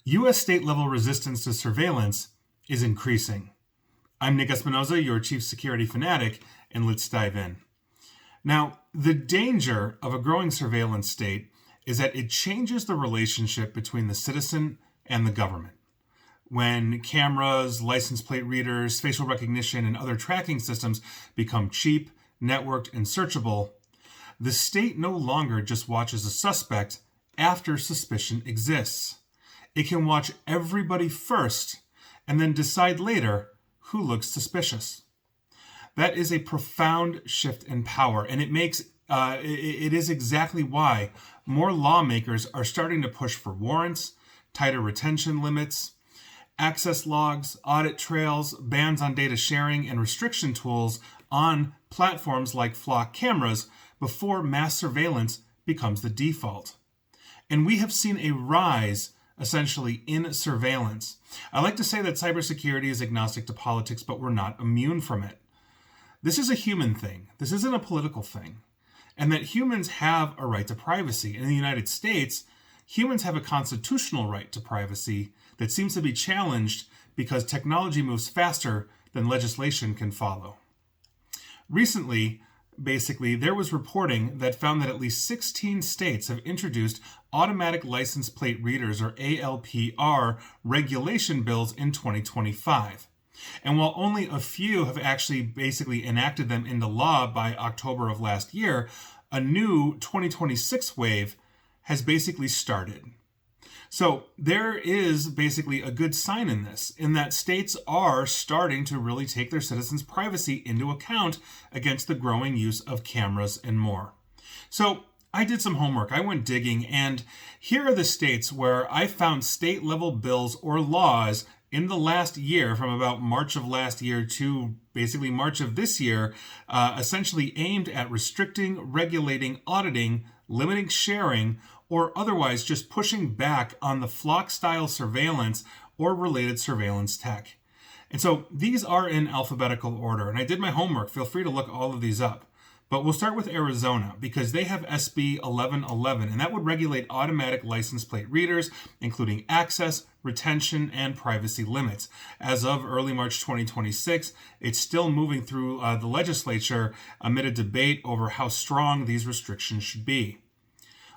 U.S. state-level resistance to surveillance is increasing. I'm Nick Espinoza, your chief security fanatic, and let's dive in. Now, the danger of a growing surveillance state is that it changes the relationship between the citizen and the government. When cameras, license plate readers, facial recognition, and other tracking systems become cheap, networked, and searchable, the state no longer just watches a suspect after suspicion exists. It can watch everybody first and then decide later who looks suspicious. That is a profound shift in power, and it is exactly why more lawmakers are starting to push for warrants, tighter retention limits, access logs, audit trails, bans on data sharing, and restriction tools on platforms like Flock cameras before mass surveillance becomes the default. And we have seen a rise, essentially, in surveillance. I like to say that cybersecurity is agnostic to politics, but we're not immune from it. This is a human thing. This isn't a political thing. And that humans have a right to privacy. In the United States, humans have a constitutional right to privacy that seems to be challenged because technology moves faster than legislation can follow. Recently, there was reporting that found that at least 16 states have introduced automatic license plate readers, or ALPR, regulation bills in 2025. And while only a few have actually enacted them into law by October of last year, a new 2026 wave has started. So there is a good sign in this, in that states are starting to really take their citizens' privacy into account against the growing use of cameras and more. So I did some homework. I went digging, and here are the states where I found state-level bills or laws in the last year, from about March of last year to March of this year, essentially aimed at restricting, regulating, auditing, limiting sharing, or otherwise just pushing back on the Flock-style surveillance or related surveillance tech. And so these are in alphabetical order, and I did my homework. Feel free to look all of these up. But we'll start with Arizona, because they have SB 1111, and that would regulate automatic license plate readers, including access, retention, and privacy limits. As of early March 2026, it's still moving through the legislature amid a debate over how strong these restrictions should be.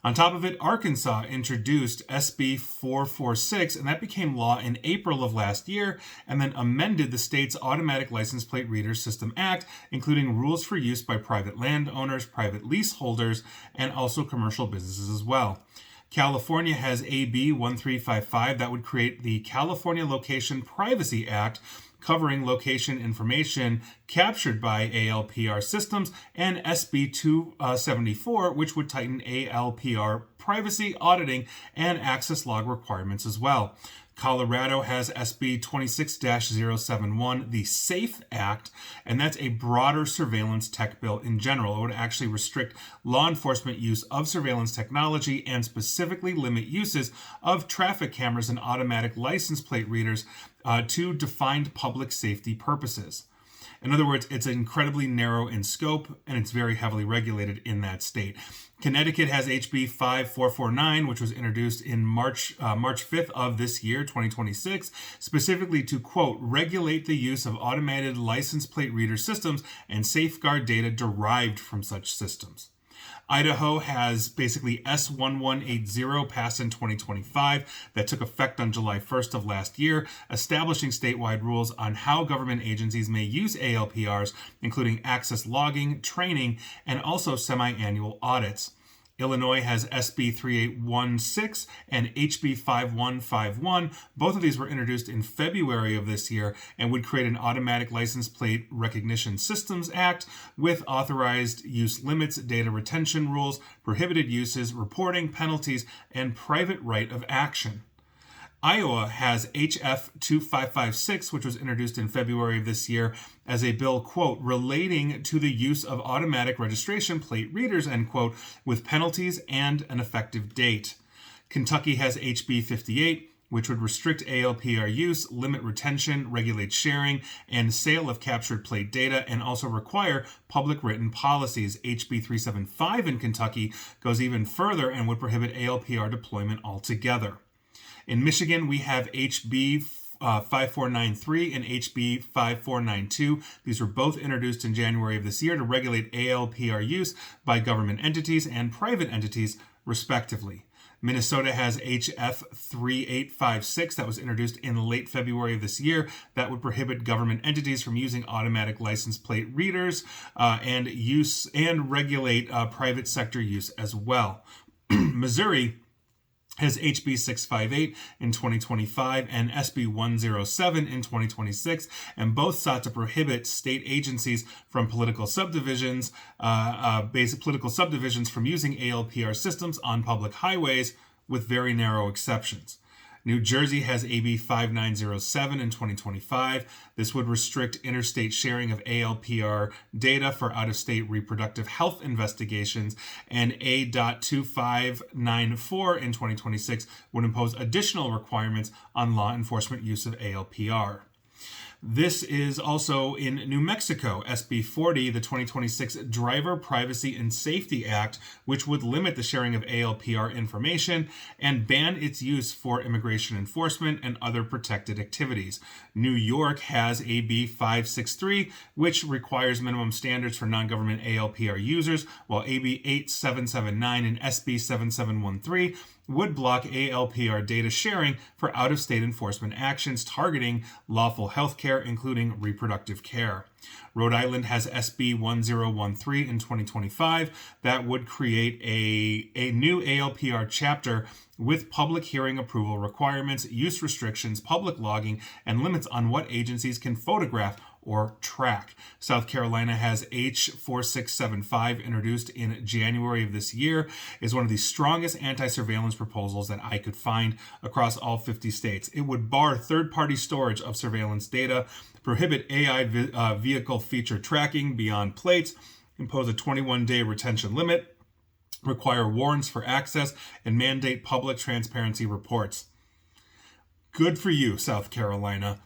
On top of it, Arkansas introduced SB 446, and that became law in April of last year, and then amended the state's Automatic License Plate Reader System Act, including rules for use by private landowners, private leaseholders, and also commercial businesses as well. California has AB 1355, that would create the California Location Privacy Act, covering location information captured by ALPR systems, and SB 274, which would tighten ALPR privacy, auditing, and access log requirements as well. Colorado has SB 26-071, the SAFE Act, and that's a broader surveillance tech bill in general. It would actually restrict law enforcement use of surveillance technology and specifically limit uses of traffic cameras and automatic license plate readers to defined public safety purposes. In other words, it's incredibly narrow in scope, and it's very heavily regulated in that state. Connecticut has HB 5449, which was introduced in March 5th of this year, 2026, specifically to, quote, regulate the use of automated license plate reader systems and safeguard data derived from such systems. Idaho has S1180 passed in 2025 that took effect on July 1st of last year, establishing statewide rules on how government agencies may use ALPRs, including access logging, training, and also semi-annual audits. Illinois has SB 3816 and HB 5151. Both of these were introduced in February of this year and would create an Automatic License Plate Recognition Systems Act with authorized use limits, data retention rules, prohibited uses, reporting, penalties, and private right of action. Iowa has HF 2556, which was introduced in February of this year as a bill, quote, relating to the use of automatic registration plate readers, end quote, with penalties and an effective date. Kentucky has HB 58, which would restrict ALPR use, limit retention, regulate sharing, and sale of captured plate data, and also require public written policies. HB 375 in Kentucky goes even further and would prohibit ALPR deployment altogether. In Michigan, we have HB 5493 and HB 5492. These were both introduced in January of this year to regulate ALPR use by government entities and private entities, respectively. Minnesota has HF 3856 that was introduced in late February of this year that would prohibit government entities from using automatic license plate readers and regulate private sector use as well. Missouri has HB 658 in 2025 and SB 107 in 2026, and both sought to prohibit state agencies from political subdivisions, basic political subdivisions from using ALPR systems on public highways, with very narrow exceptions. New Jersey has AB 5907 in 2025. This would restrict interstate sharing of ALPR data for out-of-state reproductive health investigations, and A.2594 in 2026 would impose additional requirements on law enforcement use of ALPR. This is also in New Mexico, SB 40, the 2026 Driver Privacy and Safety Act, which would limit the sharing of ALPR information and ban its use for immigration enforcement and other protected activities. New York has AB 563, which requires minimum standards for non-government ALPR users, while AB 8779 and SB 7713 would block ALPR data sharing for out-of-state enforcement actions targeting lawful healthcare, including reproductive care. Rhode Island has SB 1013 in 2025 that would create a new ALPR chapter with public hearing approval requirements, use restrictions, public logging, and limits on what agencies can photograph or track. South Carolina has H4675 introduced in January of this year, is one of the strongest anti-surveillance proposals that I could find across all 50 states. It would bar third-party storage of surveillance data, prohibit AI vehicle feature tracking beyond plates, impose a 21-day retention limit, require warrants for access, and mandate public transparency reports. Good for you, South Carolina.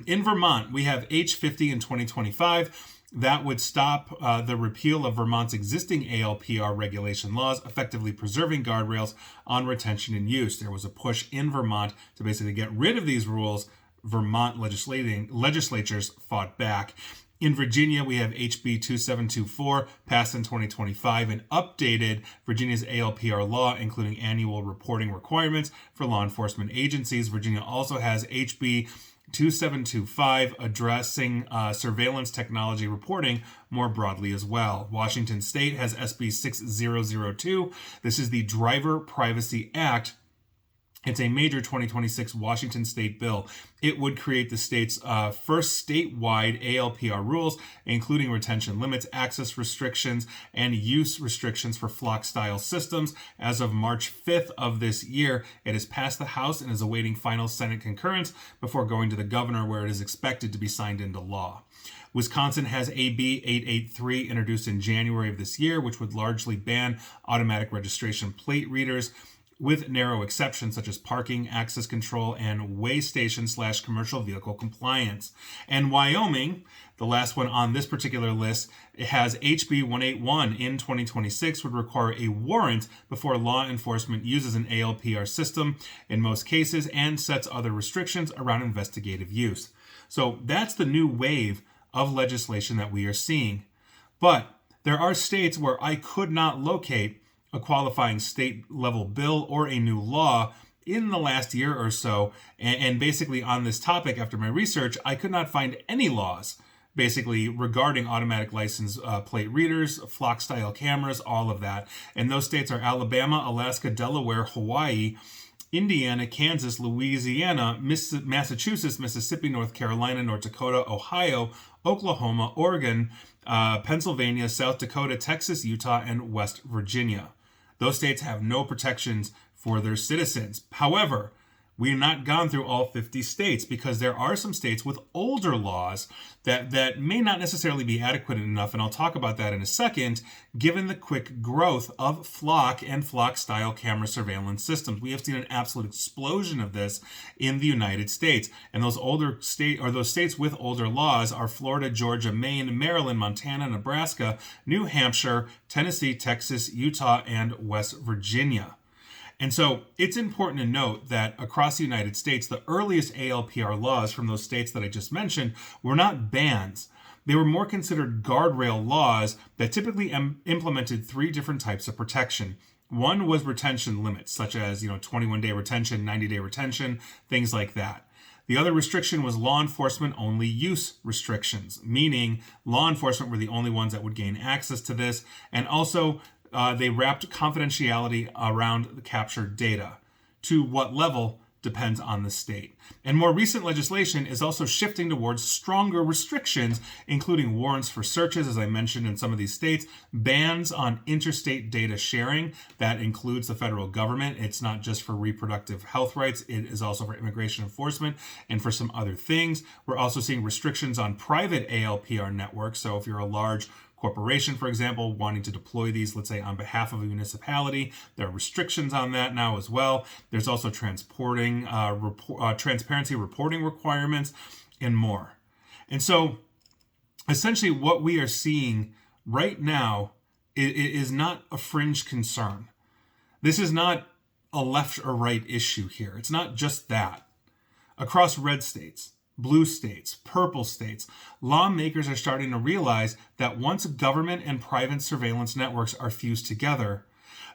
In Vermont, we have H50 in 2025 that would stop the repeal of Vermont's existing ALPR regulation laws, effectively preserving guardrails on retention and use. There was a push in Vermont to basically get rid of these rules. Vermont legislatures fought back. In Virginia, we have HB 2724 passed in 2025 and updated Virginia's ALPR law, including annual reporting requirements for law enforcement agencies. Virginia also has HB 2725 addressing surveillance technology reporting more broadly as well. Washington State has SB 6002. This is the Driver Privacy Act. It's a major 2026 Washington state bill. It would create the state's first statewide ALPR rules, including retention limits, access restrictions, and use restrictions for flock-style systems. As of March 5th of this year, it has passed the House and is awaiting final Senate concurrence before going to the governor, where it is expected to be signed into law. Wisconsin has AB 883 introduced in January of this year, which would largely ban automatic registration plate readers, with narrow exceptions such as parking, access control, and way station/commercial vehicle compliance. And Wyoming, the last one on this particular list, it has HB 181 in 2026, would require a warrant before law enforcement uses an ALPR system in most cases, and sets other restrictions around investigative use. So that's the new wave of legislation that we are seeing. But there are states where I could not locate a qualifying state-level bill or a new law in the last year or so. And basically on this topic, after my research, I could not find any laws basically regarding automatic license plate readers, flock-style cameras, all of that. And those states are Alabama, Alaska, Delaware, Hawaii, Indiana, Kansas, Louisiana, Massachusetts, Mississippi, North Carolina, North Dakota, Ohio, Oklahoma, Oregon, Pennsylvania, South Dakota, Texas, Utah, and West Virginia. Those states have no protections for their citizens. However, we have not gone through all 50 states, because there are some states with older laws that may not necessarily be adequate enough, and I'll talk about that in a second, given the quick growth of flock and flock-style camera surveillance systems. We have seen an absolute explosion of this in the United States, and those states with older laws are Florida, Georgia, Maine, Maryland, Montana, Nebraska, New Hampshire, Tennessee, Texas, Utah, and West Virginia. And so it's important to note that across the United States, the earliest ALPR laws from those states that I just mentioned were not bans. They were more considered guardrail laws that typically implemented three different types of protection. One was retention limits, such as 21-day retention, 90-day retention, things like that. The other restriction was law enforcement only use restrictions, meaning law enforcement were the only ones that would gain access to this. And also, they wrapped confidentiality around the captured data. To what level depends on the state. And more recent legislation is also shifting towards stronger restrictions, including warrants for searches, as I mentioned in some of these states, bans on interstate data sharing. That includes the federal government. It's not just for reproductive health rights. It is also for immigration enforcement and for some other things. We're also seeing restrictions on private ALPR networks. So if you're a large corporation, for example, wanting to deploy these, let's say, on behalf of a municipality, there are restrictions on that now as well. There's also transparency reporting requirements and more. And so essentially what we are seeing right now is not a fringe concern. This is not a left or right issue here. It's not just that. Across red states, blue states, purple states, lawmakers are starting to realize that once government and private surveillance networks are fused together,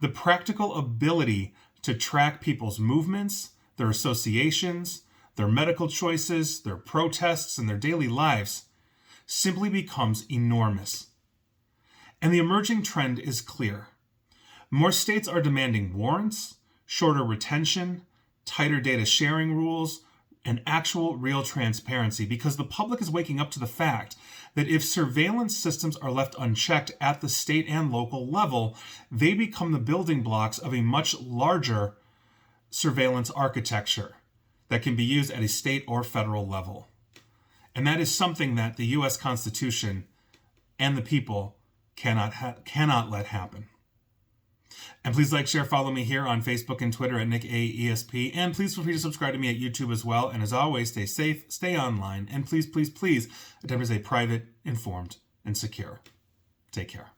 the practical ability to track people's movements, their associations, their medical choices, their protests, and their daily lives simply becomes enormous. And the emerging trend is clear. More states are demanding warrants, shorter retention, tighter data sharing rules, and actual real transparency, because the public is waking up to the fact that if surveillance systems are left unchecked at the state and local level, they become the building blocks of a much larger surveillance architecture that can be used at a state or federal level. And that is something that the U.S. Constitution and the people cannot let happen. And please like, share, follow me here on Facebook and Twitter at NickAESP. And please feel free to subscribe to me at YouTube as well. And as always, stay safe, stay online, and please, please, please attempt to stay private, informed, and secure. Take care.